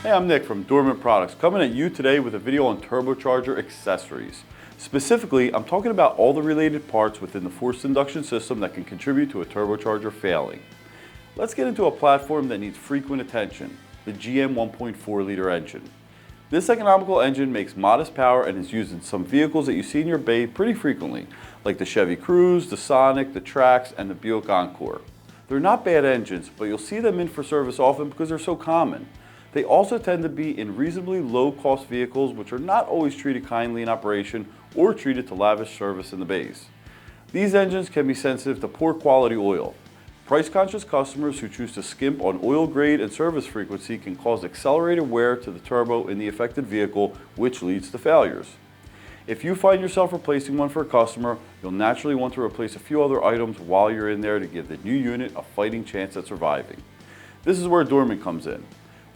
Hey, I'm Nick from Dorman Products, coming at you today with a video on turbocharger accessories. Specifically, I'm talking about all the related parts within the forced induction system that can contribute to a turbocharger failing. Let's get into a platform that needs frequent attention, the GM 1.4 liter engine. This economical engine makes modest power and is used in some vehicles that you see in your bay pretty frequently, like the Chevy Cruze, the Sonic, the Trax, and the Buick Encore. They're not bad engines, but you'll see them in for service often because they're so common. They also tend to be in reasonably low-cost vehicles which are not always treated kindly in operation or treated to lavish service in the bays. These engines can be sensitive to poor quality oil. Price-conscious customers who choose to skimp on oil grade and service frequency can cause accelerated wear to the turbo in the affected vehicle, which leads to failures. If you find yourself replacing one for a customer, you'll naturally want to replace a few other items while you're in there to give the new unit a fighting chance at surviving. This is where Dorman comes in.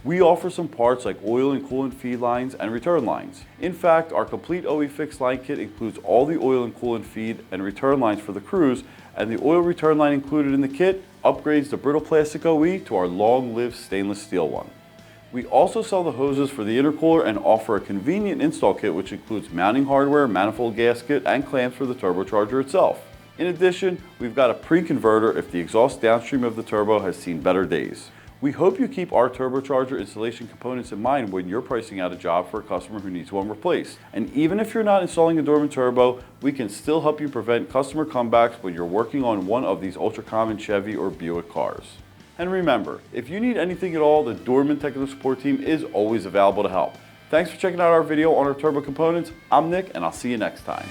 We offer some parts like oil and coolant feed lines and return lines. In fact, our complete OE fixed line kit includes all the oil and coolant feed and return lines for the Cruze, and the oil return line included in the kit upgrades the brittle plastic OE to our long-lived stainless steel one. We also sell the hoses for the intercooler and offer a convenient install kit which includes mounting hardware, manifold gasket, and clamps for the turbocharger itself. In addition, we've got a pre-converter if the exhaust downstream of the turbo has seen better days. We hope you keep our turbocharger installation components in mind when you're pricing out a job for a customer who needs one replaced. And even if you're not installing a Dorman turbo, we can still help you prevent customer comebacks when you're working on one of these ultra-common Chevy or Buick cars. And remember, if you need anything at all, the Dorman technical support team is always available to help. Thanks for checking out our video on our turbo components. I'm Nick, and I'll see you next time.